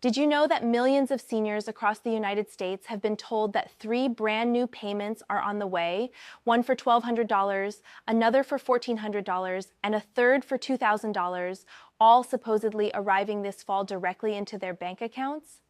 Did you know that millions of seniors across the United States have been told that 3 brand new payments are on the way, one for $1,200, another for $1,400, and a third for $2,000, all supposedly arriving this fall directly into their bank accounts?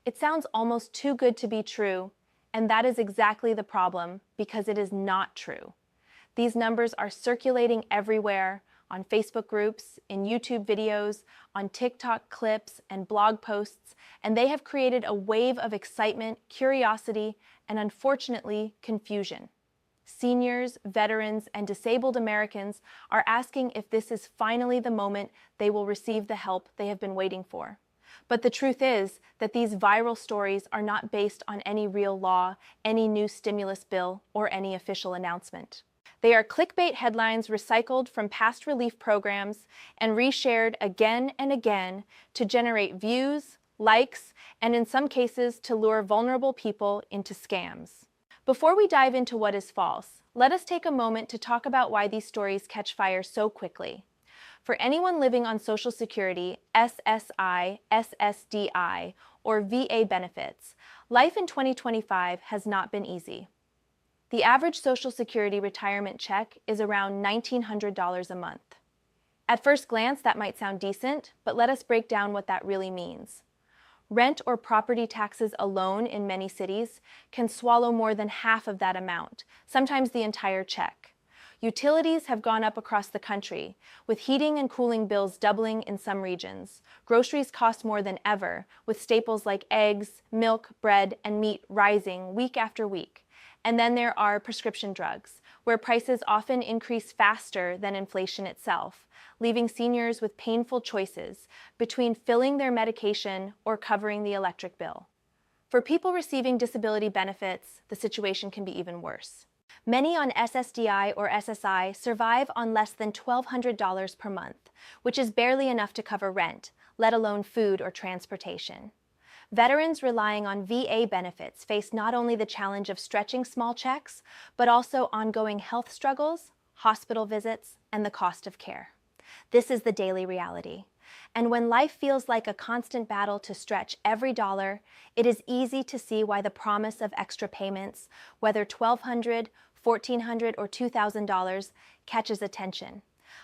It sounds almost too good to be true, and that is exactly the problem, because it is not true. These numbers are circulating everywhere, on Facebook groups, in YouTube videos, on TikTok clips and blog posts, and they have created a wave of excitement, curiosity, and unfortunately, confusion. Seniors, veterans, and disabled Americans are asking if this is finally the moment they will receive the help they have been waiting for. But the truth is that these viral stories are not based on any real law, any new stimulus bill, or any official announcement. They are clickbait headlines recycled from past relief programs and reshared again and again to generate views, likes, and in some cases to lure vulnerable people into scams. Before we dive into what is false, let us take a moment to talk about why these stories catch fire so quickly. For anyone living on Social Security, SSI SSDI, or VA benefits, life in 2025 has not been easy. The average Social Security retirement check is around $1,900 a month. At first glance, that might sound decent, but let us break down what that really means. Rent or property taxes alone in many cities can swallow more than half of that amount, sometimes the entire check. Utilities have gone up across the country, with heating and cooling bills doubling in some regions. Groceries cost more than ever, with staples like eggs, milk, bread, and meat rising week after week. And then there are prescription drugs, where prices often increase faster than inflation itself, leaving seniors with painful choices between filling their medication or covering the electric bill. For people receiving disability benefits, the situation can be even worse. Many on SSDI or SSI survive on less than $1,200 per month, which is barely enough to cover rent, let alone food or transportation. Veterans relying on VA benefits face not only the challenge of stretching small checks, but also ongoing health struggles, hospital visits, and the cost of care. This is the daily reality. And when life feels like a constant battle to stretch every dollar, it is easy to see why the promise of extra payments, whether $1,200, $1,400, or $2,000, catches attention.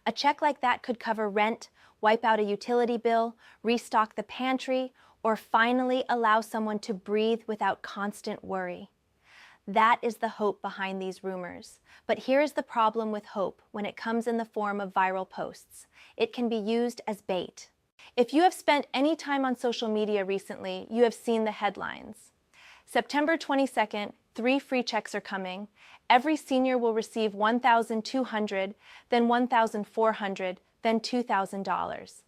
A check like that could cover rent, wipe out a utility bill, restock the pantry, or finally allow someone to breathe without constant worry. That is the hope behind these rumors. But here is the problem with hope when it comes in the form of viral posts. It can be used as bait. If you have spent any time on social media recently, you have seen the headlines. September 22nd, 3 free checks are coming. Every senior will receive $1,200, then $1,400, then $2,000.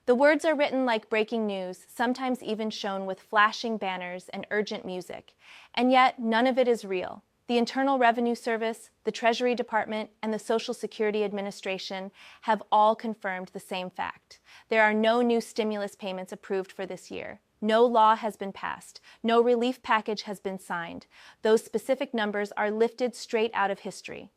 The words are written like breaking news, sometimes even shown with flashing banners and urgent music. And yet, none of it is real. The Internal Revenue Service, the Treasury Department, and the Social Security Administration have all confirmed the same fact. There are no new stimulus payments approved for this year. No law has been passed. No relief package has been signed. Those specific numbers are lifted straight out of history.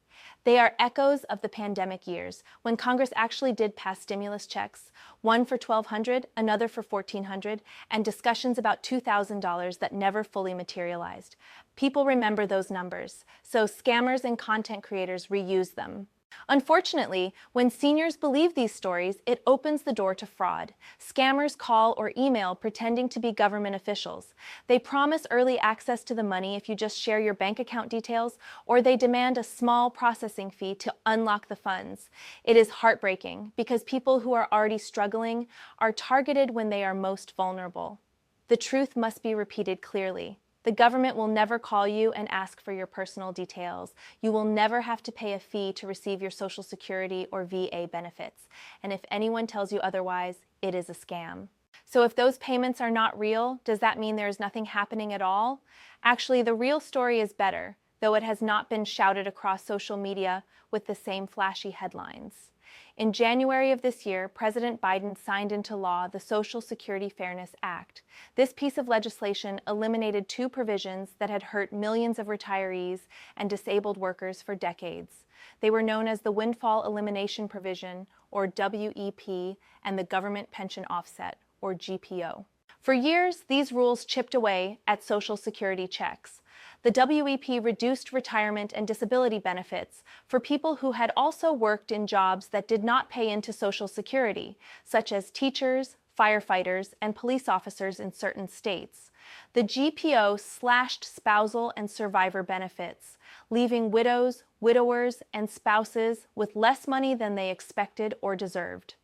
They are echoes of the pandemic years, when Congress actually did pass stimulus checks, one for $1,200, another for $1,400, and discussions about $2,000 that never fully materialized. People remember those numbers, so scammers and content creators reuse them. Unfortunately, when seniors believe these stories, it opens the door to fraud. Scammers call or email pretending to be government officials. They promise early access to the money if you just share your bank account details, or they demand a small processing fee to unlock the funds. It is heartbreaking because people who are already struggling are targeted when they are most vulnerable. The truth must be repeated clearly. The government will never call you and ask for your personal details. You will never have to pay a fee to receive your Social Security or VA benefits. And if anyone tells you otherwise, it is a scam. So if those payments are not real, does that mean there is nothing happening at all? Actually, the real story is better, though it has not been shouted across social media with the same flashy headlines. In January of this year, President Biden signed into law the Social Security Fairness Act. This piece of legislation eliminated 2 provisions that had hurt millions of retirees and disabled workers for decades. They were known as the Windfall Elimination Provision, or WEP, and the Government Pension Offset, or GPO. For years, these rules chipped away at Social Security checks. The WEP reduced retirement and disability benefits for people who had also worked in jobs that did not pay into Social Security, such as teachers, firefighters, and police officers in certain states. The GPO slashed spousal and survivor benefits, leaving widows, widowers, and spouses with less money than they expected or deserved.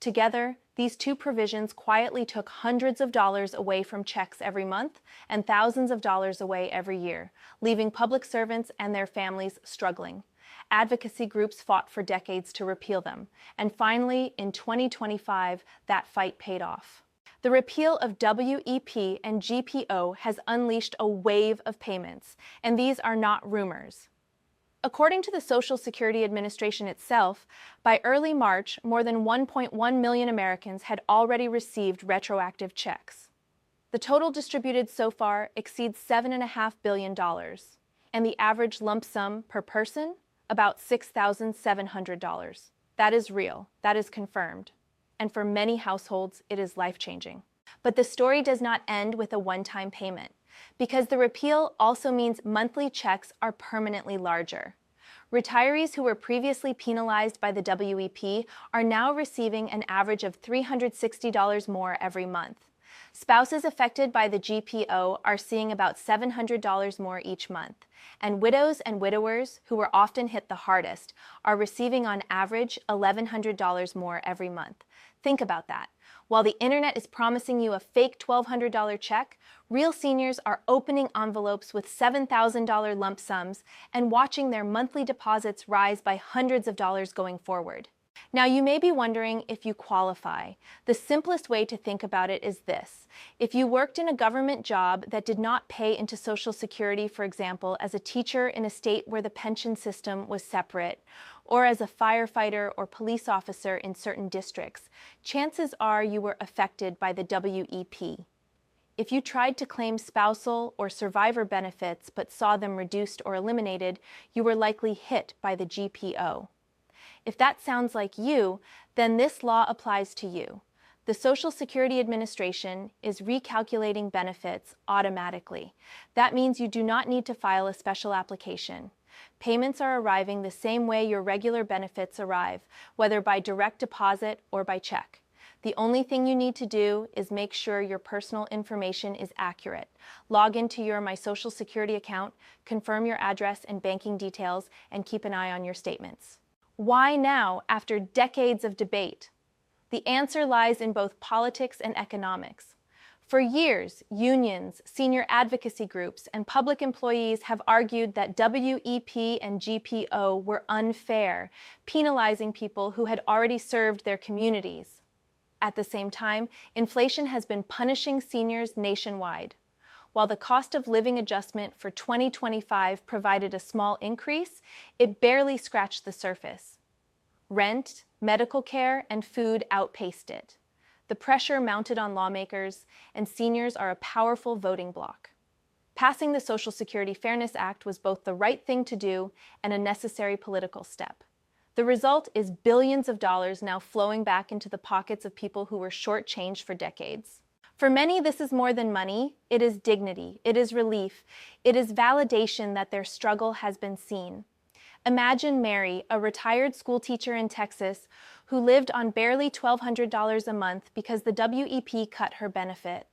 Together, these two provisions quietly took hundreds of dollars away from checks every month and thousands of dollars away every year, leaving public servants and their families struggling. Advocacy groups fought for decades to repeal them, and finally, in 2025, that fight paid off. The repeal of WEP and GPO has unleashed a wave of payments, and these are not rumors. According to the Social Security Administration itself, by early March, more than 1.1 million Americans had already received retroactive checks. The total distributed so far exceeds $7.5 billion, and the average lump sum per person, about $6,700. That is real, that is confirmed, and for many households, it is life-changing. But the story does not end with a one-time payment, because the repeal also means monthly checks are permanently larger. Retirees who were previously penalized by the WEP are now receiving an average of $360 more every month. Spouses affected by the GPO are seeing about $700 more each month, and widows and widowers, who were often hit the hardest, are receiving on average $1,100 more every month. Think about that. While the internet is promising you a fake $1,200 check, real seniors are opening envelopes with $7,000 lump sums and watching their monthly deposits rise by hundreds of dollars going forward. Now, you may be wondering if you qualify. The simplest way to think about it is this. If you worked in a government job that did not pay into Social Security, for example, as a teacher in a state where the pension system was separate, or as a firefighter or police officer in certain districts, chances are you were affected by the WEP. If you tried to claim spousal or survivor benefits but saw them reduced or eliminated, you were likely hit by the GPO. If that sounds like you, then this law applies to you. The Social Security Administration is recalculating benefits automatically. That means you do not need to file a special application. Payments are arriving the same way your regular benefits arrive, whether by direct deposit or by check. The only thing you need to do is make sure your personal information is accurate. Log into your My Social Security account, confirm your address and banking details, and keep an eye on your statements. Why now, after decades of debate? The answer lies in both politics and economics. For years, unions, senior advocacy groups, and public employees have argued that WEP and GPO were unfair, penalizing people who had already served their communities. At the same time, inflation has been punishing seniors nationwide. While the cost of living adjustment for 2025 provided a small increase, it barely scratched the surface. Rent, medical care, and food outpaced it. The pressure mounted on lawmakers, and seniors are a powerful voting bloc. Passing the Social Security Fairness Act was both the right thing to do and a necessary political step. The result is billions of dollars now flowing back into the pockets of people who were shortchanged for decades. For many, this is more than money. It is dignity. It is relief. It is validation that their struggle has been seen. Imagine Mary, a retired school teacher in Texas, who lived on barely $1,200 a month because the WEP cut her benefit.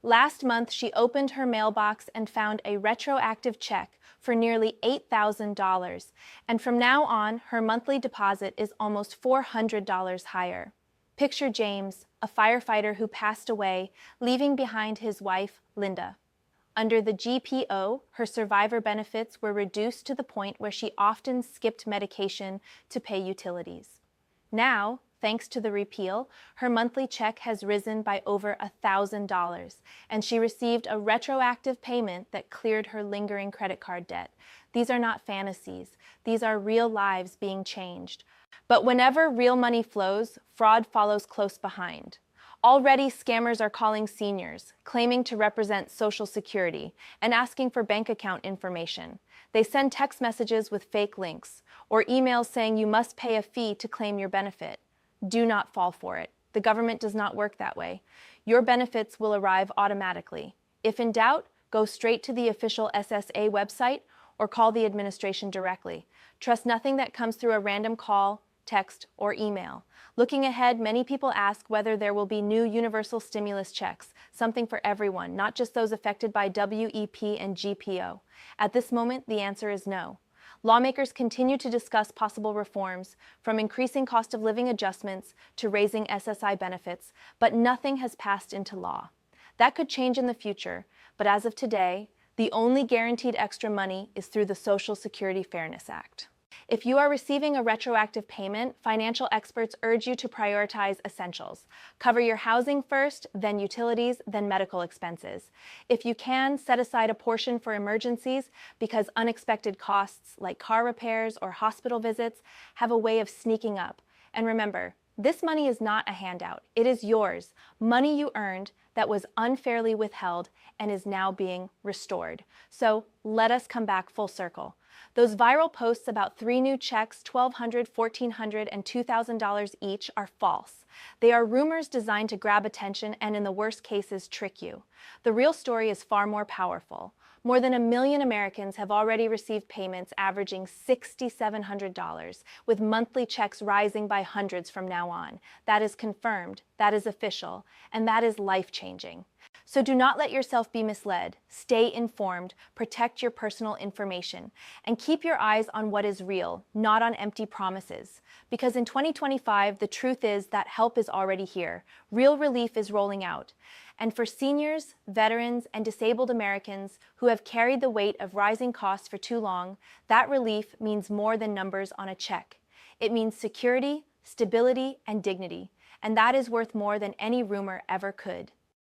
Last month, she opened her mailbox and found a retroactive check for nearly $8,000, and from now on, her monthly deposit is almost $400 higher. Picture James, a firefighter who passed away, leaving behind his wife, Linda. Under the GPO, her survivor benefits were reduced to the point where she often skipped medication to pay utilities. Now, thanks to the repeal, her monthly check has risen by over $1,000, and she received a retroactive payment that cleared her lingering credit card debt. These are not fantasies. These are real lives being changed. But whenever real money flows, fraud follows close behind. Already, scammers are calling seniors, claiming to represent Social Security, and asking for bank account information. They send text messages with fake links, or emails saying you must pay a fee to claim your benefit. Do not fall for it. The government does not work that way. Your benefits will arrive automatically. If in doubt, go straight to the official SSA website or call the administration directly. Trust nothing that comes through a random call, text, or email. Looking ahead, many people ask whether there will be new universal stimulus checks, something for everyone, not just those affected by WEP and GPO. At this moment, the answer is no. Lawmakers continue to discuss possible reforms, from increasing cost of living adjustments to raising SSI benefits, but nothing has passed into law. That could change in the future, but as of today, the only guaranteed extra money is through the Social Security Fairness Act. If you are receiving a retroactive payment, financial experts urge you to prioritize essentials. Cover your housing first, then utilities, then medical expenses. If you can, set aside a portion for emergencies because unexpected costs like car repairs or hospital visits have a way of sneaking up. And remember, this money is not a handout. It is yours, money you earned that was unfairly withheld and is now being restored. So let us come back full circle. Those viral posts about 3 new checks, $1,200, $1,400, and $2,000 each are false. They are rumors designed to grab attention and, in the worst cases, trick you. The real story is far more powerful. More than 1 million Americans have already received payments averaging $6,700, with monthly checks rising by hundreds from now on. That is confirmed, that is official, and that is life-changing. So do not let yourself be misled. Stay informed, protect your personal information, and keep your eyes on what is real, not on empty promises. Because in 2025, the truth is that help is already here. Real relief is rolling out. And for seniors, veterans, and disabled Americans who have carried the weight of rising costs for too long, that relief means more than numbers on a check. It means security, stability, and dignity. And that is worth more than any rumor ever could.